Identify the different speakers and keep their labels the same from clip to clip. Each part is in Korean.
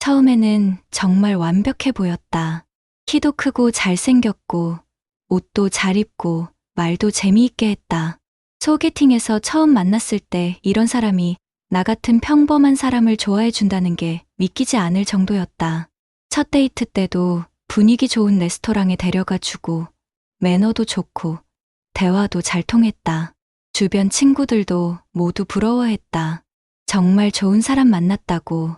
Speaker 1: 처음에는 정말 완벽해 보였다. 키도 크고 잘생겼고, 옷도 잘 입고, 말도 재미있게 했다. 소개팅에서 처음 만났을 때 이런 사람이 나 같은 평범한 사람을 좋아해 준다는 게 믿기지 않을 정도였다. 첫 데이트 때도 분위기 좋은 레스토랑에 데려가 주고, 매너도 좋고, 대화도 잘 통했다. 주변 친구들도 모두 부러워했다. 정말 좋은 사람 만났다고,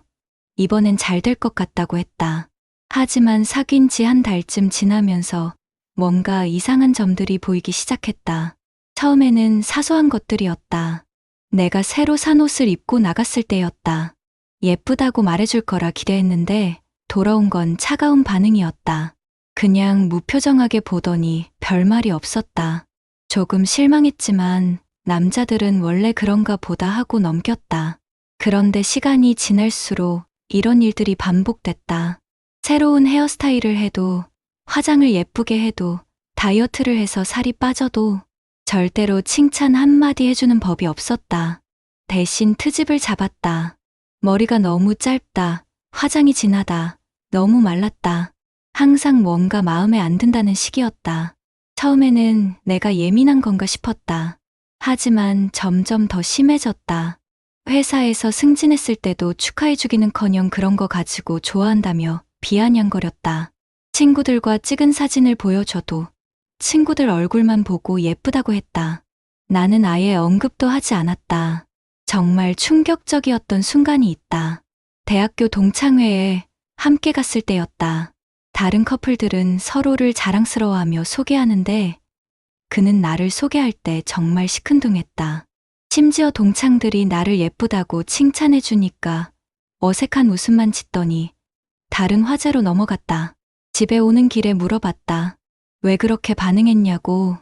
Speaker 1: 이번엔 잘 될 것 같다고 했다. 하지만 사귄 지 한 달쯤 지나면서 뭔가 이상한 점들이 보이기 시작했다. 처음에는 사소한 것들이었다. 내가 새로 산 옷을 입고 나갔을 때였다. 예쁘다고 말해줄 거라 기대했는데 돌아온 건 차가운 반응이었다. 그냥 무표정하게 보더니 별말이 없었다. 조금 실망했지만 남자들은 원래 그런가 보다 하고 넘겼다. 그런데 시간이 지날수록 이런 일들이 반복됐다. 새로운 헤어스타일을 해도, 화장을 예쁘게 해도, 다이어트를 해서 살이 빠져도 절대로 칭찬 한마디 해주는 법이 없었다. 대신 트집을 잡았다. 머리가 너무 짧다, 화장이 진하다, 너무 말랐다. 항상 뭔가 마음에 안 든다는 식이었다. 처음에는 내가 예민한 건가 싶었다. 하지만 점점 더 심해졌다. 회사에서 승진했을 때도 축하해주기는커녕 그런 거 가지고 좋아한다며 비아냥거렸다. 친구들과 찍은 사진을 보여줘도 친구들 얼굴만 보고 예쁘다고 했다. 나는 아예 언급도 하지 않았다. 정말 충격적이었던 순간이 있다. 대학교 동창회에 함께 갔을 때였다. 다른 커플들은 서로를 자랑스러워하며 소개하는데 그는 나를 소개할 때 정말 시큰둥했다. 심지어 동창들이 나를 예쁘다고 칭찬해주니까 어색한 웃음만 짓더니 다른 화제로 넘어갔다. 집에 오는 길에 물어봤다. 왜 그렇게 반응했냐고.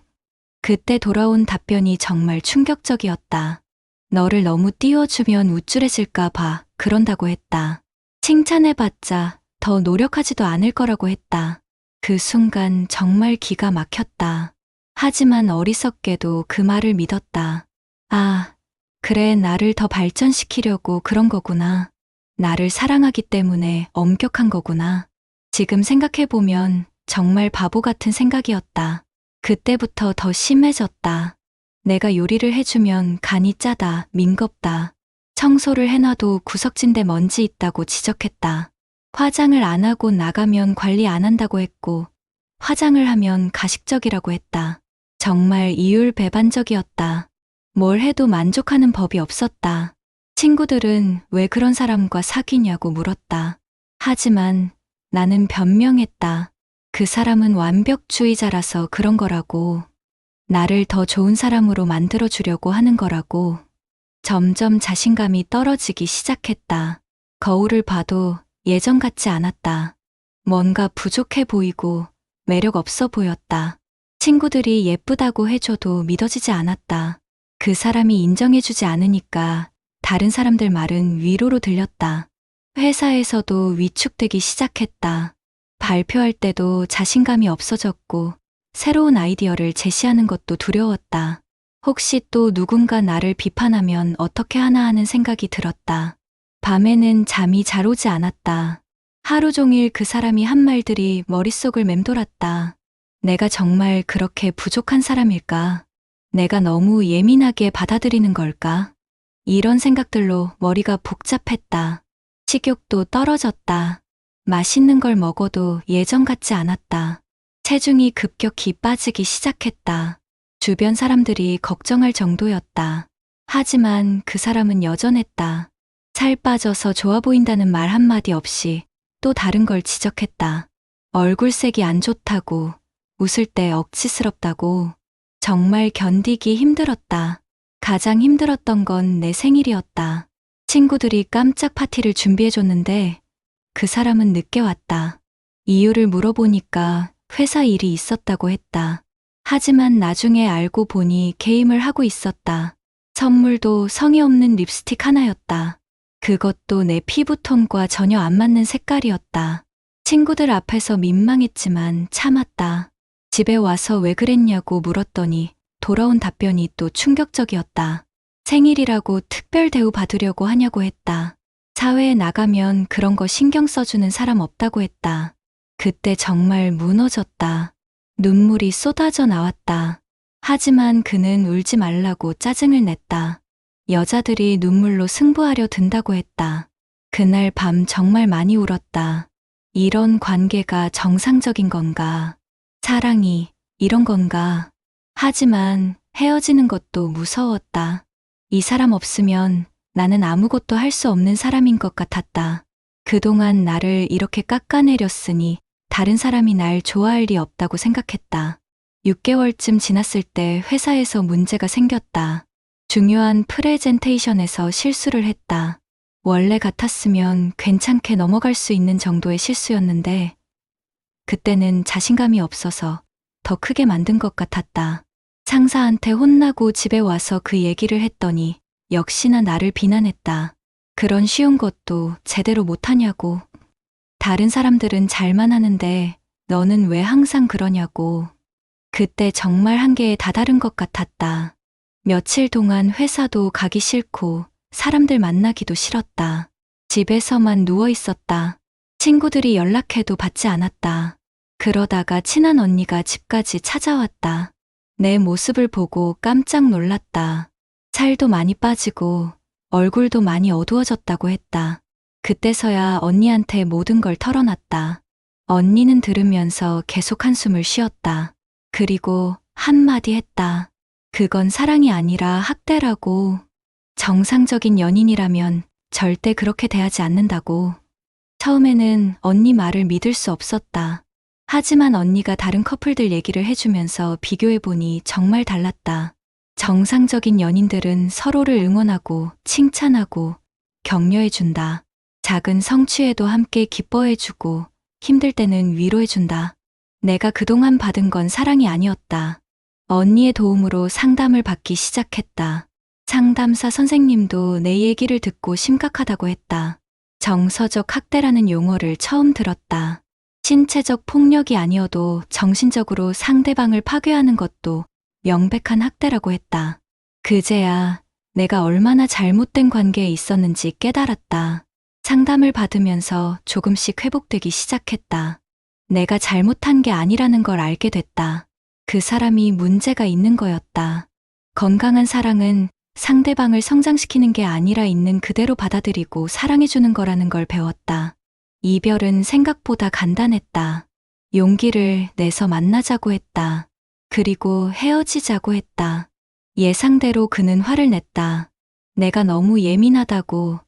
Speaker 1: 그때 돌아온 답변이 정말 충격적이었다. 너를 너무 띄워주면 우쭐해질까 봐 그런다고 했다. 칭찬해봤자 더 노력하지도 않을 거라고 했다. 그 순간 정말 기가 막혔다. 하지만 어리석게도 그 말을 믿었다. 아, 그래, 나를 더 발전시키려고 그런 거구나. 나를 사랑하기 때문에 엄격한 거구나. 지금 생각해보면 정말 바보 같은 생각이었다. 그때부터 더 심해졌다. 내가 요리를 해주면 간이 짜다, 밍겁다. 청소를 해놔도 구석진데 먼지 있다고 지적했다. 화장을 안 하고 나가면 관리 안 한다고 했고, 화장을 하면 가식적이라고 했다. 정말 이율배반적이었다. 뭘 해도 만족하는 법이 없었다. 친구들은 왜 그런 사람과 사귀냐고 물었다. 하지만 나는 변명했다. 그 사람은 완벽주의자라서 그런 거라고. 나를 더 좋은 사람으로 만들어주려고 하는 거라고. 점점 자신감이 떨어지기 시작했다. 거울을 봐도 예전 같지 않았다. 뭔가 부족해 보이고 매력 없어 보였다. 친구들이 예쁘다고 해줘도 믿어지지 않았다. 그 사람이 인정해주지 않으니까 다른 사람들 말은 위로로 들렸다. 회사에서도 위축되기 시작했다. 발표할 때도 자신감이 없어졌고 새로운 아이디어를 제시하는 것도 두려웠다. 혹시 또 누군가 나를 비판하면 어떻게 하나 하는 생각이 들었다. 밤에는 잠이 잘 오지 않았다. 하루 종일 그 사람이 한 말들이 머릿속을 맴돌았다. 내가 정말 그렇게 부족한 사람일까? 내가 너무 예민하게 받아들이는 걸까? 이런 생각들로 머리가 복잡했다. 식욕도 떨어졌다. 맛있는 걸 먹어도 예전 같지 않았다. 체중이 급격히 빠지기 시작했다. 주변 사람들이 걱정할 정도였다. 하지만 그 사람은 여전했다. 살 빠져서 좋아 보인다는 말 한마디 없이 또 다른 걸 지적했다. 얼굴색이 안 좋다고, 웃을 때 억지스럽다고. 정말 견디기 힘들었다. 가장 힘들었던 건 내 생일이었다. 친구들이 깜짝 파티를 준비해줬는데 그 사람은 늦게 왔다. 이유를 물어보니까 회사 일이 있었다고 했다. 하지만 나중에 알고 보니 게임을 하고 있었다. 선물도 성의 없는 립스틱 하나였다. 그것도 내 피부톤과 전혀 안 맞는 색깔이었다. 친구들 앞에서 민망했지만 참았다. 집에 와서 왜 그랬냐고 물었더니 돌아온 답변이 또 충격적이었다. 생일이라고 특별 대우 받으려고 하냐고 했다. 사회에 나가면 그런 거 신경 써주는 사람 없다고 했다. 그때 정말 무너졌다. 눈물이 쏟아져 나왔다. 하지만 그는 울지 말라고 짜증을 냈다. 여자들이 눈물로 승부하려 든다고 했다. 그날 밤 정말 많이 울었다. 이런 관계가 정상적인 건가? 사랑이 이런 건가? 하지만 헤어지는 것도 무서웠다. 이 사람 없으면 나는 아무것도 할 수 없는 사람인 것 같았다. 그동안 나를 이렇게 깎아내렸으니 다른 사람이 날 좋아할 리 없다고 생각했다. 6개월쯤 지났을 때 회사에서 문제가 생겼다. 중요한 프레젠테이션에서 실수를 했다. 원래 같았으면 괜찮게 넘어갈 수 있는 정도의 실수였는데 그때는 자신감이 없어서 더 크게 만든 것 같았다. 상사한테 혼나고 집에 와서 그 얘기를 했더니 역시나 나를 비난했다. 그런 쉬운 것도 제대로 못하냐고. 다른 사람들은 잘만 하는데 너는 왜 항상 그러냐고. 그때 정말 한계에 다다른 것 같았다. 며칠 동안 회사도 가기 싫고 사람들 만나기도 싫었다. 집에서만 누워 있었다. 친구들이 연락해도 받지 않았다. 그러다가 친한 언니가 집까지 찾아왔다. 내 모습을 보고 깜짝 놀랐다. 살도 많이 빠지고 얼굴도 많이 어두워졌다고 했다. 그때서야 언니한테 모든 걸 털어놨다. 언니는 들으면서 계속 한숨을 쉬었다. 그리고 한마디 했다. 그건 사랑이 아니라 학대라고. 정상적인 연인이라면 절대 그렇게 대하지 않는다고. 처음에는 언니 말을 믿을 수 없었다. 하지만 언니가 다른 커플들 얘기를 해주면서 비교해보니 정말 달랐다. 정상적인 연인들은 서로를 응원하고 칭찬하고 격려해준다. 작은 성취에도 함께 기뻐해주고 힘들 때는 위로해준다. 내가 그동안 받은 건 사랑이 아니었다. 언니의 도움으로 상담을 받기 시작했다. 상담사 선생님도 내 얘기를 듣고 심각하다고 했다. 정서적 학대라는 용어를 처음 들었다. 신체적 폭력이 아니어도 정신적으로 상대방을 파괴하는 것도 명백한 학대라고 했다. 그제야 내가 얼마나 잘못된 관계에 있었는지 깨달았다. 상담을 받으면서 조금씩 회복되기 시작했다. 내가 잘못한 게 아니라는 걸 알게 됐다. 그 사람이 문제가 있는 거였다. 건강한 사랑은 상대방을 성장시키는 게 아니라 있는 그대로 받아들이고 사랑해주는 거라는 걸 배웠다. 이별은 생각보다 간단했다. 용기를 내서 만나자고 했다. 그리고 헤어지자고 했다. 예상대로 그는 화를 냈다. 내가 너무 예민하다고,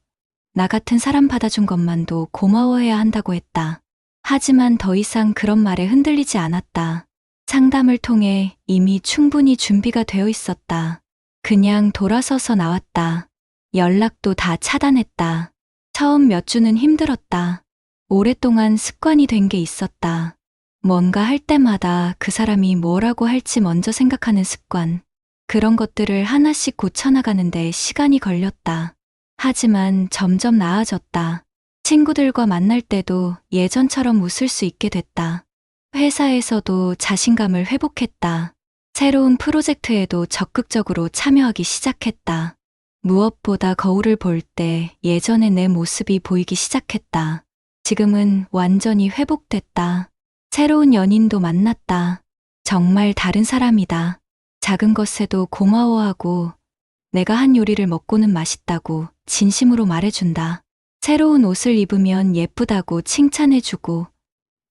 Speaker 1: 나 같은 사람 받아준 것만도 고마워해야 한다고 했다. 하지만 더 이상 그런 말에 흔들리지 않았다. 상담을 통해 이미 충분히 준비가 되어 있었다. 그냥 돌아서서 나왔다. 연락도 다 차단했다. 처음 몇 주는 힘들었다. 오랫동안 습관이 된 게 있었다. 뭔가 할 때마다 그 사람이 뭐라고 할지 먼저 생각하는 습관. 그런 것들을 하나씩 고쳐나가는데 시간이 걸렸다. 하지만 점점 나아졌다. 친구들과 만날 때도 예전처럼 웃을 수 있게 됐다. 회사에서도 자신감을 회복했다. 새로운 프로젝트에도 적극적으로 참여하기 시작했다. 무엇보다 거울을 볼 때 예전의 내 모습이 보이기 시작했다. 지금은 완전히 회복됐다. 새로운 연인도 만났다. 정말 다른 사람이다. 작은 것에도 고마워하고 내가 한 요리를 먹고는 맛있다고 진심으로 말해준다. 새로운 옷을 입으면 예쁘다고 칭찬해주고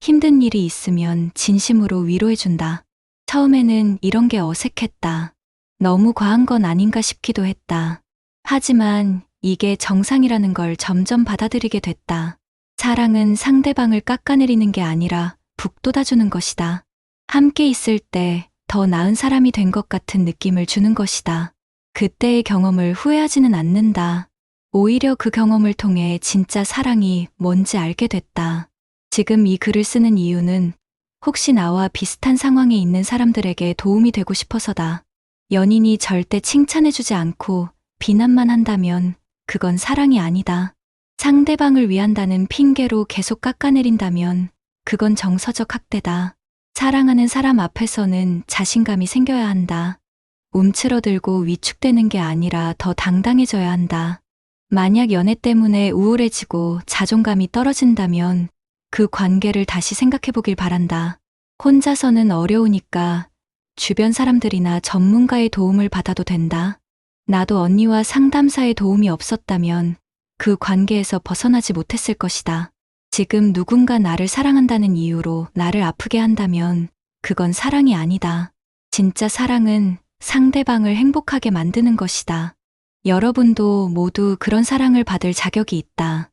Speaker 1: 힘든 일이 있으면 진심으로 위로해준다. 처음에는 이런 게 어색했다. 너무 과한 건 아닌가 싶기도 했다. 하지만 이게 정상이라는 걸 점점 받아들이게 됐다. 사랑은 상대방을 깎아내리는 게 아니라 북돋아주는 것이다. 함께 있을 때 더 나은 사람이 된 것 같은 느낌을 주는 것이다. 그때의 경험을 후회하지는 않는다. 오히려 그 경험을 통해 진짜 사랑이 뭔지 알게 됐다. 지금 이 글을 쓰는 이유는 혹시 나와 비슷한 상황에 있는 사람들에게 도움이 되고 싶어서다. 연인이 절대 칭찬해주지 않고 비난만 한다면 그건 사랑이 아니다. 상대방을 위한다는 핑계로 계속 깎아내린다면 그건 정서적 학대다. 사랑하는 사람 앞에서는 자신감이 생겨야 한다. 움츠러들고 위축되는 게 아니라 더 당당해져야 한다. 만약 연애 때문에 우울해지고 자존감이 떨어진다면 그 관계를 다시 생각해 보길 바란다. 혼자서는 어려우니까 주변 사람들이나 전문가의 도움을 받아도 된다. 나도 언니와 상담사의 도움이 없었다면 그 관계에서 벗어나지 못했을 것이다. 지금 누군가 나를 사랑한다는 이유로 나를 아프게 한다면 그건 사랑이 아니다. 진짜 사랑은 상대방을 행복하게 만드는 것이다. 여러분도 모두 그런 사랑을 받을 자격이 있다.